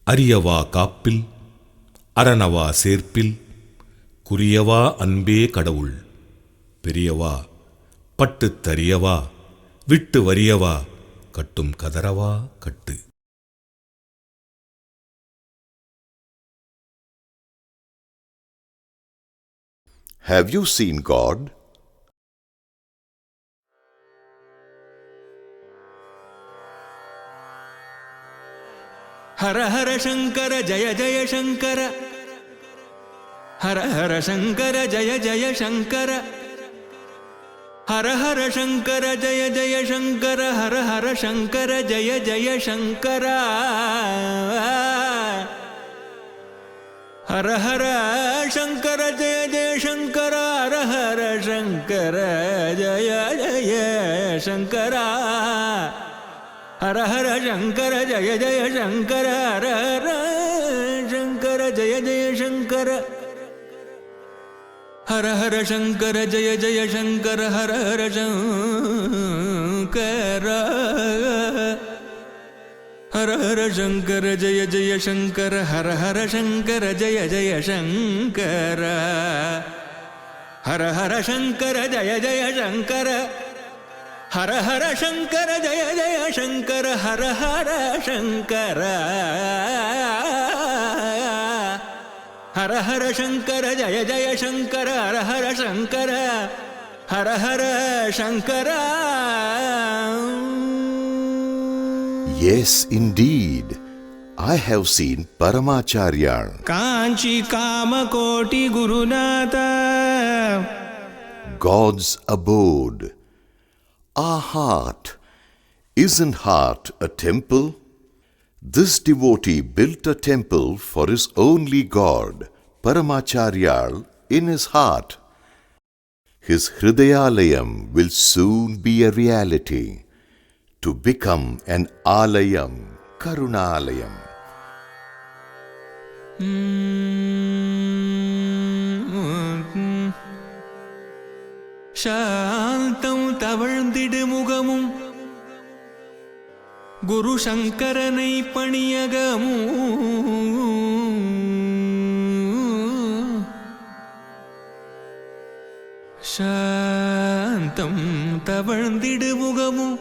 அரியவா காப்பில் அரணவா சேர்ப்பில் குறியவா அன்பே கடவுள் பெரியவா பட்டுத் தரியவா விட்டு வரியவா கட்டும் கதறவா கட்டு. Have you seen God? Hara Hara Sankara Jaya Jaya Sankara Hara Hara Sankara Jaya Jaya Sankara Hara Hara Sankara Jaya Jaya Sankara Hara Hara Sankara Jaya Jaya Sankara Hara Hara Sankara Jaya Jaya Sankara Hara Hara Sankara Jaya Jaya Sankara Hara Hara Sankara Jaya Jaya Sankara Hara Hara Sankara Jaya Jaya Sankara Hara Hara Sankara Jaya Jaya Sankara Hara Hara Sankara Hara Hara Sankara Jaya Jaya Sankara Hara Hara Sankara Jaya Jaya Sankara Hara Hara Sankara Jaya Jaya Sankara Hara Hara Sankara Jaya Jaya Sankara Hara Hara Sankara Hara Hara Sankara Jaya Jaya Sankara Hara Hara Sankara Hara Hara Sankara. Yes, indeed. I have seen Paramacharya. Kanchi Kamakoti Gurunatha God's abode. Our heart. Isn't heart a temple? This devotee built a temple for his only God, Paramacharya, in his heart. His Hridayalayam will soon be a reality, to become an Alayam, Karunalayam. சாந்தம் தவழ்ந்திடு முகமும் குரு சங்கரனை பணியகமும் சாந்தம் தவழ்ந்திடு முகமும்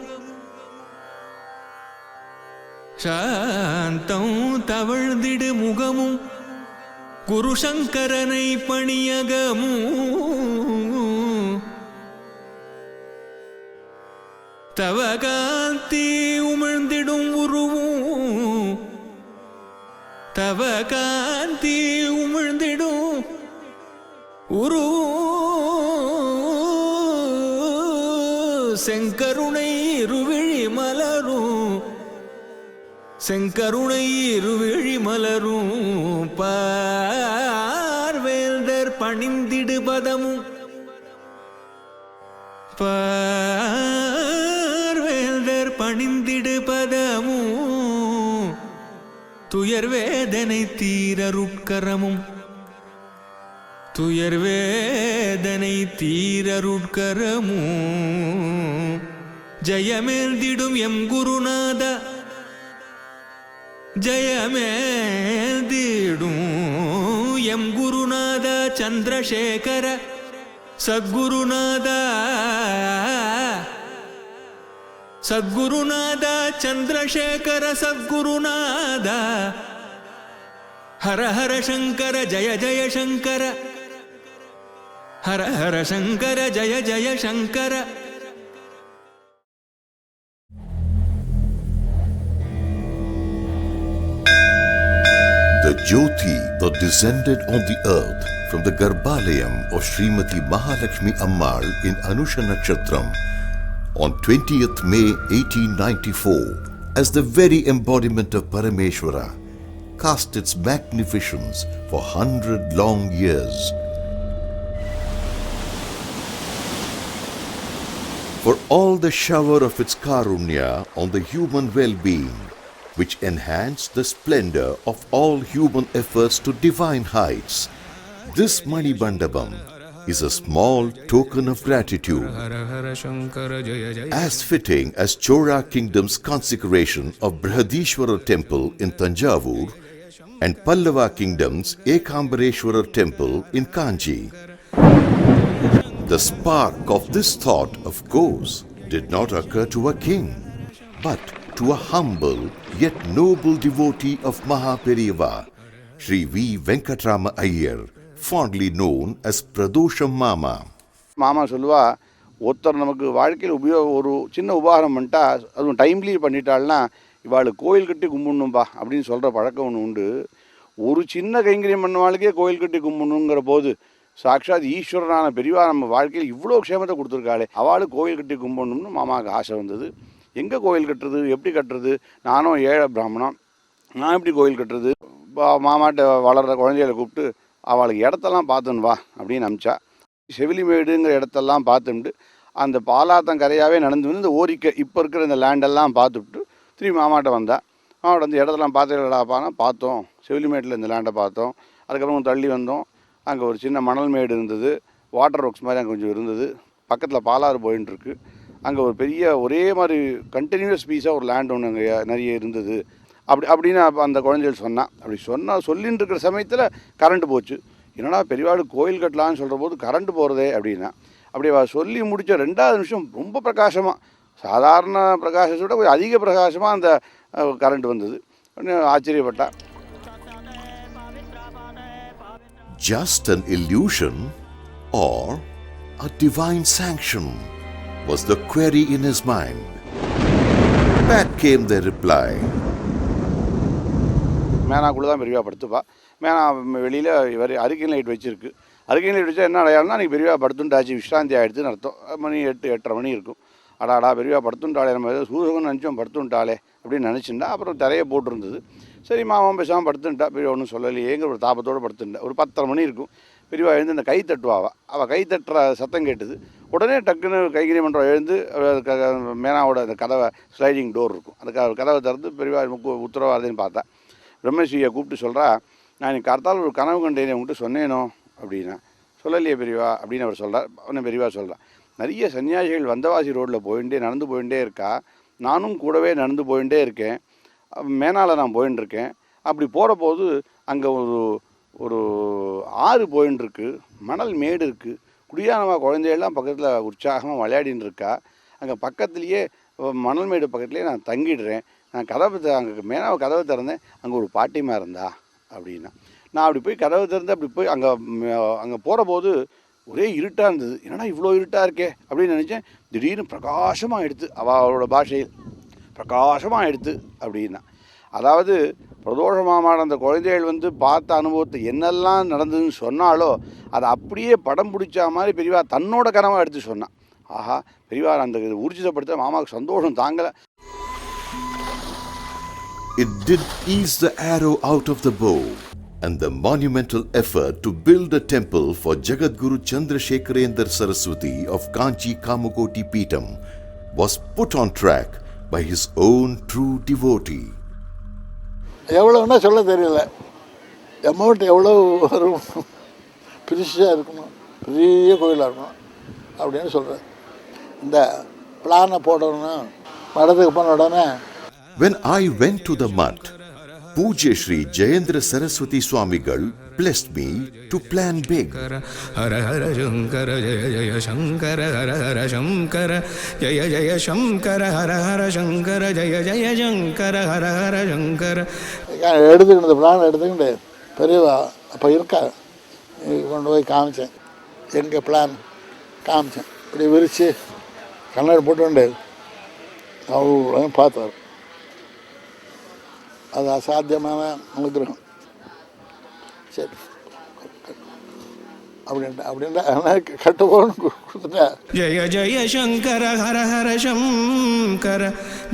சாந்தம் தவழ்ந்திடு முகமும் குரு சங்கரனை பணியகமும் தவகாந்தி உமிழ்ந்திடும் உருவும் தவகாந்தி உமிழ்ந்திடும் உருவும் செங்கருணை இருவிழி மலரும் செங்கருணை இருவிழி மலரும் பார்வேல்தர் பணிந்திடு பதமும் பார்வேல்தர் பணிந்திடு பதமும் துயர் வேதனை தீரருட்கரமும் துயர் வேதனை தீரருட்கரமும் ஜெயமேல்திடும் எம் குருநாத ஜெயமேல்திடும் எம் குருநாத சந்திரசேகர சத்குருநாத சத்குருநாத சந்திரசேகர சத்குருநாத ஹர ஹர சங்கர ஜய ஜய சங்கர ஹர ஹர சங்கர ஜய ஜய Sankara. The Jyoti that descended on the earth from the Garbhalayam of Srimati Mahalakshmi Ammal in Anusha Nakshatram on 20th May 1894 as the very embodiment of Parameshwara cast its magnificence for 100 long years. For all the shower of its karunya on the human well-being, which enhanced the splendor of all human efforts to divine heights, this Manibandabam is a small token of gratitude, as fitting as Chola kingdom's consecration of Brihadishwara temple in Tanjavur and Pallava kingdom's Ekambareshwarar temple in Kanchi. The spark of this thought, of course, did not occur to a king, but to a humble yet noble devotee of Mahaperiyava, Sri V. Venkatrama Iyer, fondly known as Pradosham Mama. மாமா சொல்லுவா, ஒருத்தர் நமக்கு வாழ்க்கையில் ஒரு சின்ன உபகாரம் பண்ணிட்டா, அதுவும் டைம்லி பண்ணிட்டாள்னா இவாளுக்கு கோயில் கட்டி கும்பிடணும்பா அப்படின்னு சொல்கிற பழக்கம் ஒன்று உண்டு. ஒரு சின்ன கைங்கரியம் பண்ணவாளுக்கே கோயில் கட்டி கும்பிடணுங்கிற போது சாட்சாத் ஈஸ்வரனான பெரியவா நம்ம வாழ்க்கையில் இவ்வளோ க்ஷேமத்தை கொடுத்துருக்காளே, அவளுக்கு கோயில் கட்டி கும்பிடணும்னு மாமாவுக்கு ஆசை வந்தது. எங்கே கோயில் கட்டுறது, எப்படி கட்டுறது, நானும் ஏழை பிராமணன், நான் எப்படி கோயில் கட்டுறது, மாமாட்ட வளர்கிற குழந்தைகளை கூப்பிட்டு அவளுக்கு இடத்தெல்லாம் பார்த்துன்னு வா அப்படின்னு அனுப்பிச்சா. செவிலிமேடுங்கிற இடத்தெல்லாம் பார்த்துட்டு அந்த பாலாத்தங்கரையாகவே நடந்து வந்து இந்த ஓரிக்கை இப்போ இருக்கிற இந்த லேண்டெல்லாம் பார்த்துட்டு திரும்பி மாமாட்ட வந்தா. மாமாட்ட வந்து இடத்தெல்லாம் பார்த்துடாப்பானா பார்த்தோம், செவிலிமேட்டில் இந்த லேண்டை பார்த்தோம். அதுக்கப்புறம் தள்ளி வந்தோம், அங்கே ஒரு சின்ன மணல் மேடு இருந்தது, வாட்டர் ஒர்க்ஸ் மாதிரி அங்கே கொஞ்சம் இருந்தது, பக்கத்தில் பாலாறு போயின்ட்டுருக்கு. அங்கே ஒரு பெரிய ஒரே மாதிரி கண்டினியூஸ் பீஸாக ஒரு லேண்ட் ஒன்று அங்கே நிறைய இருந்தது அப்படின்னு அந்த குழந்தைகள் சொன்னான். அப்படி சொல்லின்னு இருக்கிற சமயத்தில் கரண்ட்டு போச்சு. என்னடா பெரியவாடு கோயில் கட்டலான்னு சொல்கிற போது கரண்ட்டு போகிறதே அப்படின்னா. அப்படி சொல்லி முடித்த 2வது நிமிஷம் ரொம்ப பிரகாசமாக, சாதாரண பிரகாசத்தை விட கொஞ்சம் அதிக பிரகாசமாக அந்த கரண்ட் வந்தது. ஆச்சரியப்பட்டா. Just an illusion or a divine sanction was the query in his mind. Back came the reply. மேனாக்குள்ளே தான் பெரியவா படுத்துப்பா. மேனா வெளியில் இவர் அரிக்கன் லைட் வச்சுருக்கு. அரிக்கன் லைட் வச்சா என்ன அடையாளம்னா நீ பெரியவா படுத்துட்டாச்சு, விஷ்ராந்தி ஆகிடுதுன்னு அர்த்தம். மணி 8-8:30 மணி இருக்கும். அடாடா பெரியவா படுத்துட்டாளே, நம்ம ஏதோ சூசகம்னு நினச்சோம் படுத்துட்டாளே அப்படின்னு நினச்சிருந்தா. அப்புறம் திரையை போட்டிருந்தது. சரி மாமாவும் பேசாமல் படுத்துட்டா. பெரியவா ஒன்றும் சொல்லலையேங்கிற ஒரு தாபத்தோடு படுத்துட்டா. ஒரு 10:30 மணி இருக்கும். பெரியவா எழுந்து இந்த கை தட்டுவாவா. அவள் கை தட்டுற சத்தம் கேட்டுது. உடனே டக்குன்னு கைகிரி மன்றம் எழுந்து மேனாவோட அந்த கதவை ஸ்லைடிங் டோர் இருக்கும், அந்த கதவை திறந்து பெரியவா உத்தரவாதன்னு பார்த்தா. பிரம்மஸ்ரீயை கூப்பிட்டு சொல்கிறா, நான் இன்னைக்கு கார்த்தால் ஒரு கனவு கண்டேனே உங்கள்கிட்ட சொன்னேனோ அப்படின்னா. சொல்லலையே பெரியவா அப்படின்னு அவர் சொல்கிறார். அவனை பெரியவா சொல்கிறான், நிறைய சன்னியாசிகள் வந்தவாசி ரோட்டில் நடந்து போயிட்டே இருக்கா, நானும் கூடவே நடந்து போயிட்டே இருக்கேன், மேனால நான் போயின்ட்டுருக்கேன். அப்படி போகிற போது அங்கே ஒரு ஆறு போயின்ட்டுருக்கு, மணல் மேடு இருக்குது, குடியானவா குழந்தையெல்லாம் பக்கத்தில் உற்சாகமாக விளையாடின்னு இருக்கா. அங்கே பக்கத்துலேயே மணல் மேடு பக்கத்துலேயே நான் தங்கிடுறேன். நான் அங்கே மேனாவை கதவை திறந்தேன், அங்கே ஒரு பாட்டிமா இருந்தா அப்படின்னா. நான் அப்படி போய் கதவை திறந்து அப்படி போய் அங்கே போகிற போது ஒரே இருட்டாக இருந்தது. என்னடா இவ்வளோ இருட்டாக இருக்கே அப்படின்னு நினச்சேன். திடீர்னு பிரகாசமாக எடுத்து, அவளோட பாஷையில் பிரகாசமாக எடுத்து அப்படின்னா. அதாவது பிரதோஷ மாமாட அந்த குழந்தைகள் பார்த்த அனுபவத்தை என்னெல்லாம் நடந்ததுன்னு சொன்னாலோ அதை அப்படியே படம் பிடிச்ச மாதிரி பெரியவா தன்னோட கனவாக எடுத்து சொன்னான். ஆஹா, பெரியவா அந்த ஊர்ஜிதப்படுத்த மாமாவுக்கு சந்தோஷம் தாங்கலை. It did ease the arrow out of the bow, and the monumental effort to build a temple for Jagadguru Chandrasekharendra Saraswati of Kanchi Kamakoti Peetham was put on track by his own true devotee. எவ்வளோன்னா சொல்ல தெரியல, amount எவ்வளோ வரும், பெருசாக இருக்கணும், பெரிய கோயிலாக இருக்கணும் அப்படின்னு சொல்கிறேன். இந்த பிளானை போடணும் மடத்துக்கு போன உடனே. When I went to the mutt, Pujya Shri Jayendra Saraswati Swamigal blessed me to plan big. Hara Hara Shankara Jaya Jaya Shankara Hara Hara Shankara Jaya Jaya Shankara Hara Hara Shankara Jaya Jaya Shankara Hara Hara Shankara. எடுத்துக்கிட்டு இந்த plan எடுத்துக்கிட்டு பெரியவா அப்போ இருக்கா கொண்டு போய் காமிச்சேன். எங்கள் பிளான் காமிச்சேன். இப்படி விரித்து கண்ணாடி போட்டு அவ்வளோ பார்த்தார். அது அசாத்தியமான அனுகிரகம். சரி அப்படின்ட்டு கட்டு போகணும் கொடுத்துட்டேன். ஜய ஜய சங்கர ஹர ஹர சங்கர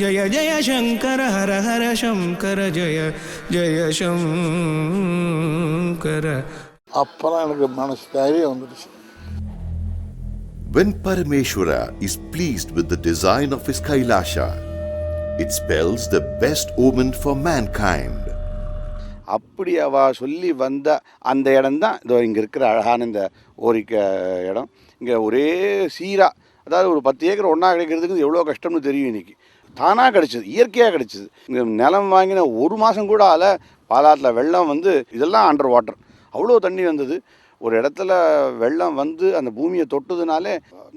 ஜய ஜய சங்கர ஹர ஹர சங்கர ஜய ஜய சங்கர. அப்புறம் எனக்கு மனசு தைரியம் வந்துடுச்சு. When Parameshwara is pleased with the design of his Kailasha, it spells the best omen for mankind. அப்படி சொல்லி வந்த அந்த இடம்தான் இதோ இங்கே இருக்கிற அழகான இந்த ஓரிக்க இடம். இங்கே ஒரே சீராக, அதாவது ஒரு 10 ஏக்கர் ஒன்றா கிடைக்கிறதுக்கு எவ்வளோ கஷ்டம்னு தெரியும். இன்றைக்கி தானாக கிடச்சிது, இயற்கையாக கிடச்சிது. இங்கே நிலம் வாங்கின 1 மாதம் கூட பாலாற்றில் வெள்ளம் வந்து இதெல்லாம் அண்டர் வாட்டர், அவ்வளோ தண்ணி வந்தது. ஒரு இடத்துல வெள்ளம் வந்து அந்த பூமியை தொட்டதுனாலே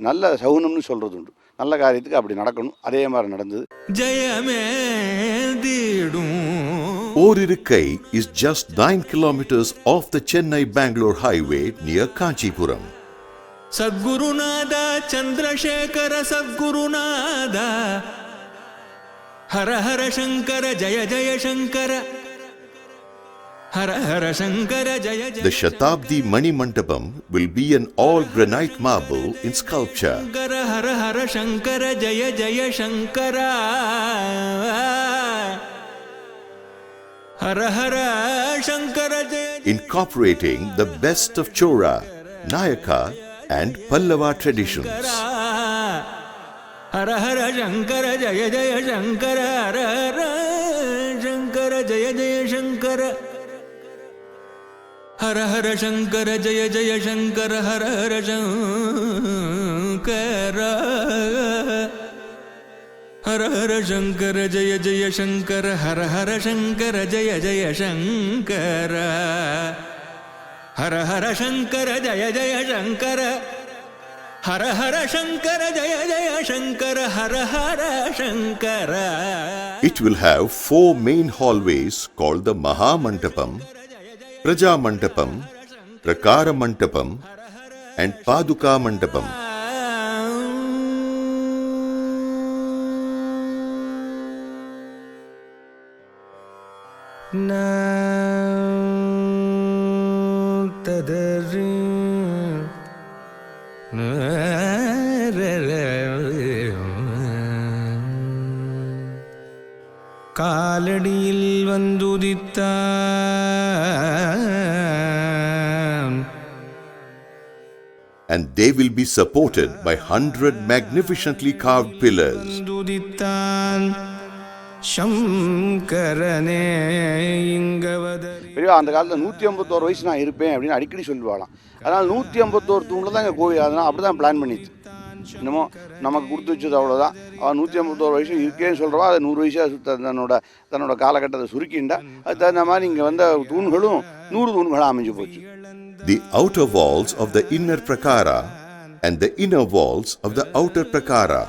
நல்ல சகுனம்னு சொல்கிறது உண்டு. நல்ல காரியத்துக்கு அப்படி நடக்கணும். அதே மாதிரி நடந்தது. ஜெயமே தீடும். Oririkkai is just 9 kilometers off the Chennai-Bangalore highway near Kanchipuram. Sadgurunath Chandrasekhar Sadgurunath Hara Hara Sankara Jaya Jaya Sankara Hara Hara Sankara Jaya Jaya. The Shatabdi Mani Mandapam will be an all-granite marble in sculpture. Sankara Hara Hara Sankara Jaya Jaya Sankara Hara Hara Sankara Jaya. Incorporating the best of Chora, Nayaka and Pallava traditions. Hara Hara Sankara Jaya Jaya Sankara Hara Hara Sankara Jaya Jaya Sankara Hara Hara Sankara Jaya Jaya Sankara Hara Hara Sankara Hara Hara Sankara Jaya Jaya Sankara Hara Hara Sankara Jaya Jaya Sankara Hara Hara Sankara Jaya Jaya Sankara Hara Hara Sankara Jaya Jaya Sankara Hara Hara Sankara. It will have 4 main hallways called the Maha Mandapam, Praja Mandapam, Prakara Mandapam and Paduka Mandapam. காலடியில் வந்துதித்தான். And they will be supported by 100 magnificently carved pillars. வந்துதித்தான் சங்கரனே இங்கவதரி. பெரியவா அந்த காலத்தில் 151 வயசு நான் இருப்பேன் அப்படின்னு அடிக்கடி சொல்லுவாளாம். அதனால் 151 தூணில் தான் எங்கள் கோவில். அதனால் அப்படி தான் பிளான் பண்ணிச்சு. இன்னமும் நமக்கு கொடுத்து வச்சது அவ்வளோதான். அவன் 151 வயசு இருக்கேன்னு சொல்கிறவா அதை 100 வயசாக தன்னோட காலகட்டத்தை சுருக்கிண்டா. அது தகுந்த மாதிரி இங்கே வந்த தூண்களும் 100 தூண்களாக அமைஞ்சு போச்சு. The outer walls of the inner prakara and the inner walls of the outer prakara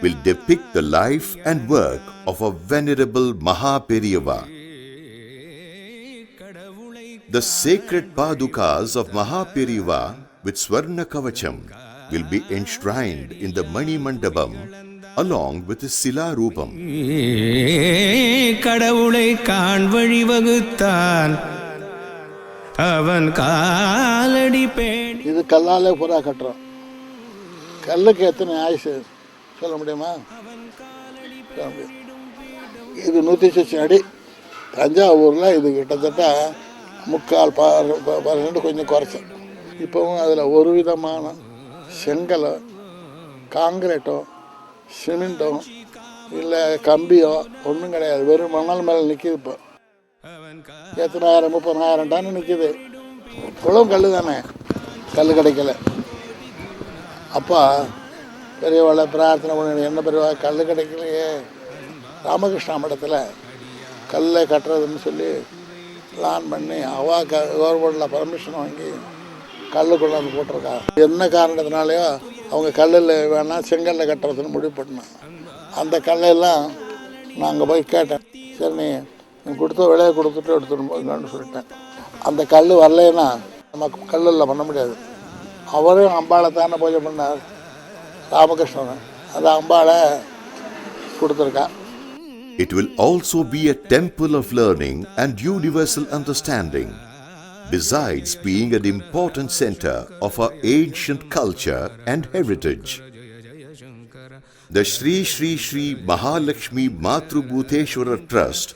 will depict the life and work of a venerable Mahaperiyava. The sacred padukas of Mahaperiyava with Swarna Kavacham will be enshrined in the Mani Mandapam along with his Sila Rupam. கடவுளை காண் வழி வகுத்தான் அவன் காலடி பேணி. இது கல்லாலே பூரா கட்டுறோம். கல்லுக்கு எத்தனை ஆயுசு சொல்ல முடியுமா? சொல்ல முடியாது. இது 160 அடி. தஞ்சாவூரில் இது கிட்டத்தட்ட 3/4% கொஞ்சம் குறைச்சேன். இப்போவும் அதில் ஒரு விதமான செங்கலோ காங்கிரீட்டோ சிமெண்ட்டோ இல்லை கம்பியோ ஒன்றும் கிடையாது. வெறும் மணல் மேலே நிற்கிது. இப்போ எத்தனாயிரம் 30,000 டன் நிற்கிது. குளம் கல் தானே, கல் கிடைக்கல. அப்பா பெரியவாளை பிரார்த்தனை பண்ணி, என்ன பெரியவா கல் கிடைக்கலையே, ராமகிருஷ்ணா மடத்தில் கல்லை கட்டுறதுன்னு சொல்லி பிளான் பண்ணி கவர்மெண்டில் பர்மிஷன் வாங்கி கல் கொண்டாந்து போட்டிருக்கா. என்ன காரணத்தினாலேயோ அவங்க கல்லில் வேணால் செங்கல்லில் கட்டுறதுன்னு முடிவு பண்ணோம். அந்த கல்லையெல்லாம் நாங்கள் போய் கேட்டேன். சரி நீ கொடுத்த விலையை கொடுத்துட்டு எடுத்துகிட்டு போங்கன்னு சொல்லிட்டேன். அந்த கல் வரலைன்னா நமக்கு கல்லில் பண்ண முடியாது. அவரும் அம்பாளை தானே பூஜை பண்ணார், ராமகிருஷ்ணன். அந்த அம்பாளை கொடுத்துருக்கா. It will also be a temple of learning and universal understanding, besides being an important center of our ancient culture and heritage. The Sri Sri Sri Mahalakshmi Matrubhuteshwara Trust,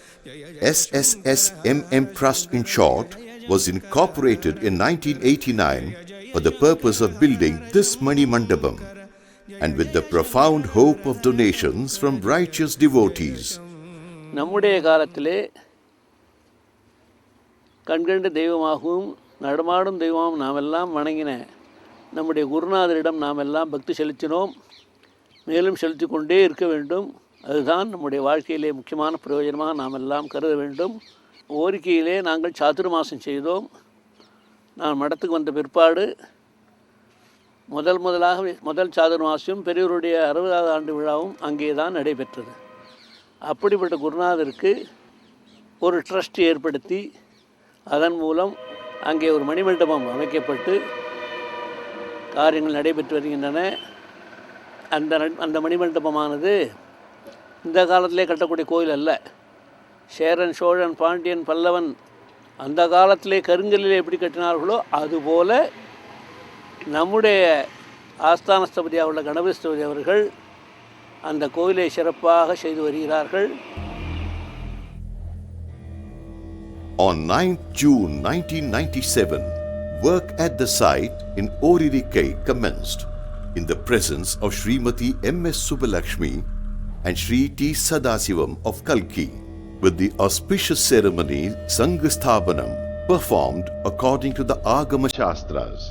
SSSMM Trust in short, was incorporated in 1989 for the purpose of building this Mani Mandapam, and with the profound hope of donations from righteous devotees. நம்முடைய காலத்திலே கண்கண்ட தெய்வமாகவும் நடமாடும் தெய்வமாகவும் நாமெல்லாம் வணங்கின நம்முடைய குருநாதரிடம் நாம் எல்லாம் பக்தி செலுத்தினோம். மேலும் செலுத்தி கொண்டே இருக்க வேண்டும். அதுதான் நம்முடைய வாழ்க்கையிலே முக்கியமான பிரயோஜனமாக நாம் எல்லாம் கருத வேண்டும். ஓரிக்கையிலே நாங்கள் சாதுர்மாசம் செய்தோம். நான் மடத்துக்கு வந்த பிற்பாடு முதல் சாதுர்மாசியம் பெரியவருடைய 60வது ஆண்டு விழாவும் அங்கே தான் நடைபெற்றது. அப்படிப்பட்ட குருநாதருக்கு ஒரு ட்ரஸ்ட் ஏற்படுத்தி அதன் மூலம் அங்கே ஒரு மணிமண்டபம் அமைக்கப்பட்டு காரியங்கள் நடைபெற்று வருகின்றன. அந்த மணிமண்டபமானது இந்த காலத்திலே கட்டக்கூடிய கோயில் அல்ல. சேரன், சோழன், பாண்டியன், பல்லவன் அந்த காலத்திலே கருங்கல்லில் எப்படி கட்டினார்களோ அதுபோல் நம்முடைய ஆஸ்தானஸ்தபதியாக உள்ள கணபதிஸ்தபதி அவர்கள் அந்த கோயிலை சிறப்பாக செய்து வருகிறார்கள். On 9th June 1997, work at the site in Oririkai commenced in the presence of Srimati M.S. Subbalakshmi and Sri T. Sadasivam of Kalki, with the auspicious ceremony Sanghasthapanam performed according to the Agama Shastras.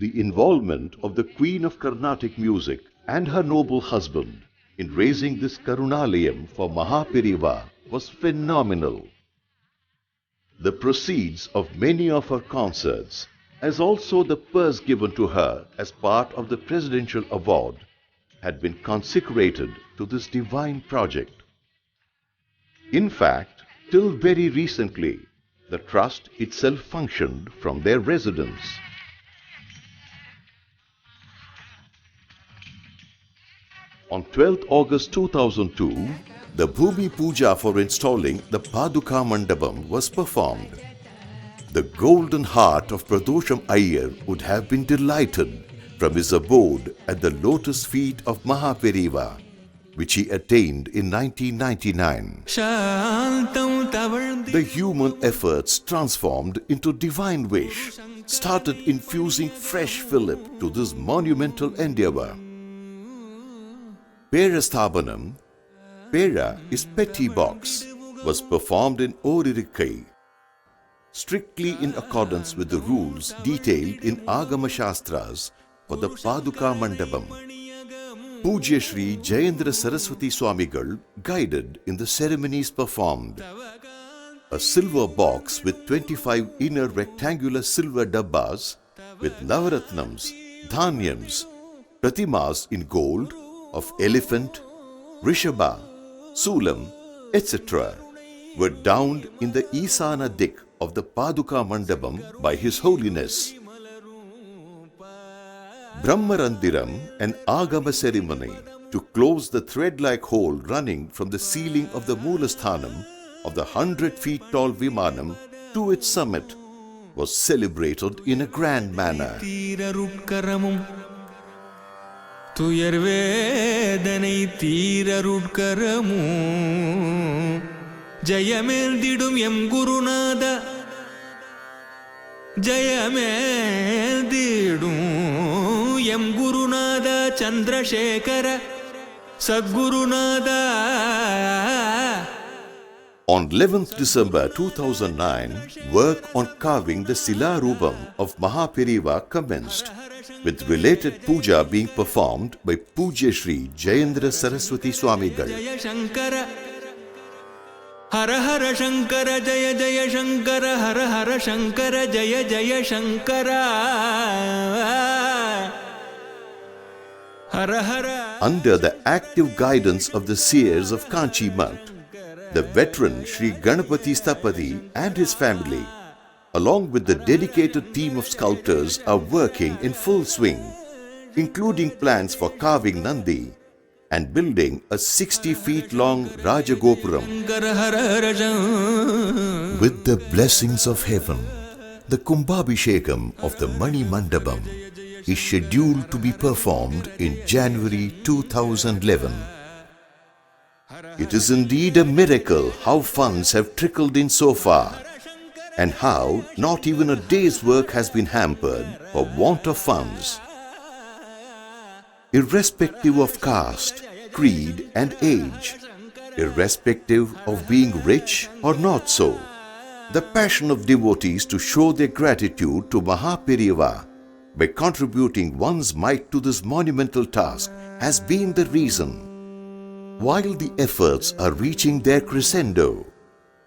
The involvement of the Queen of Carnatic music and her noble husband in raising this Karunalayam for Mahaperiva was phenomenal. The proceeds of many of her concerts, as also the purse given to her as part of the Presidential Award, had been consecrated to this divine project. In fact, till very recently, the trust itself functioned from their residence. On 12th August 2002, the Bhumi Puja for installing the Paduka Mandapam was performed. The golden heart of Pradosham Iyer would have been delighted from his abode at the lotus feet of Mahaperiva, which he attained in 1999. The human efforts transformed into divine wish started infusing fresh fillip to this monumental endeavor. Perasthabanam, Pera is petty box, was performed in Oririkai, strictly in accordance with the rules detailed in Agama Shastras for the Paduka Mandapam. Pujya Shri Jayendra Saraswati Swamigal guided in the ceremonies performed. A silver box with 25 inner rectangular silver dabbas with Navaratnams, Dhanyams, Pratimas in gold of elephant, Rishabha, Sulam, etc. were downed in the Isana Dik of the Paduka Mandapam by His Holiness. Brahmarandiram, an Agama ceremony to close the thread-like hole running from the ceiling of the Moolasthanam of the 100 feet tall Vimanam to its summit, was celebrated in a grand manner. துயர்வேதனை தீரருட்கரமூ ஜயமேல்திடும் எம் குருநாத ஜயமேல்திடும் எம் குருநாத சந்திரசேகர சத்குருநாத. On 11th December 2009, work on carving the Silarubam of Mahaperiva commenced, with related puja being performed by Pujya Shri Jayendra Saraswati Swamigal. Jaya Shankara Hara Hara Shankara Jaya Jaya Shankara Hara Hara Shankara Jaya Jaya Shankara Hara Hara. Under the active guidance of the seers of Kanchi Math, the veteran Sri Ganapati Sthapati and his family, along with the dedicated team of sculptors, are working in full swing, including plans for carving Nandi and building a 60 feet long Rajagopuram. With the blessings of heaven, the Kumbhabhishekam of the Mani Mandapam is scheduled to be performed in January 2011. It is indeed a miracle how funds have trickled in so far, and how not even a day's work has been hampered for want of funds. Irrespective of caste, creed and age, irrespective of being rich or not so, The passion of devotees to show their gratitude to Mahaperiva by contributing one's mite to this monumental task has been the reason. While the efforts are reaching their crescendo,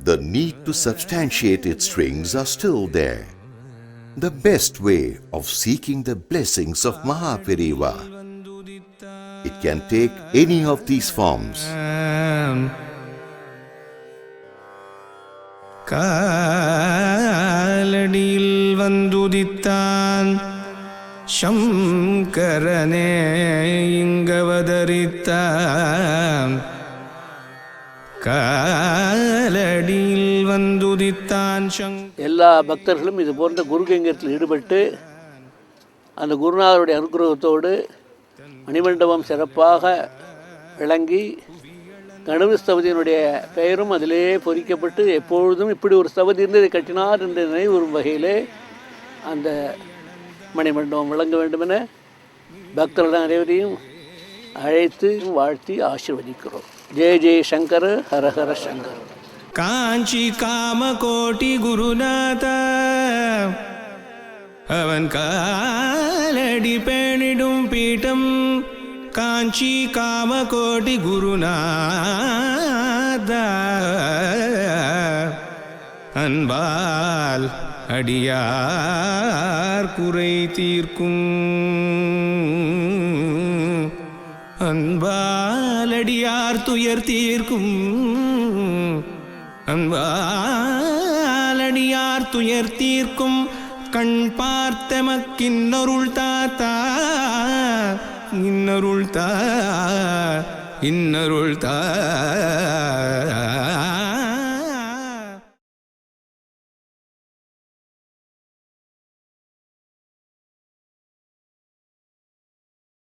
the need to substantiate its strings are still there. The best way of seeking the blessings of Mahaperiva. It can take any of these forms. காலடியில் வந்துதித்தான் சங்கரனே இங்கவதரித்தான் காலடியில் வந்துதித்தான் எல்லா பக்தர்களும் இது போன்ற குரு கைங்கரியத்தில் ஈடுபட்டு அந்த குருநாதருடைய அனுகிரகத்தோடு மணிமண்டபம் சிறப்பாக விளங்கி கணபதி ஸ்தபதியினுடைய பெயரும் அதிலே பொறிக்கப்பட்டு எப்பொழுதும் இப்படி ஒரு ஸ்தபதி இருந்து இதை கட்டினார் என்ற நினைவுறும் வகையிலே அந்த மணிமண்டபம் விளங்க வேண்டுமென பக்தர்கள் அனைவரையும் அழைத்து வாழ்த்தி ஆசீர்வதிக்கிறோம். ஜெய ஜெய சங்கர ஹர ஹர சங்கர். காஞ்சி காமகோட்டி குருநாத அவன் காலடி பேணிடும் பீட்டம் காஞ்சி காமகோட்டி குருநாத அன்பால் அடியார் குறை தீர்க்கும் அன்பால் அடியார் துயர் தீர்க்கும் அன்பால் அடியார் துயர் தீர்க்கும் கண் பார்த்தமக்கின்னருள் தாத்தா இன்னருள் தா இன்னருள் தா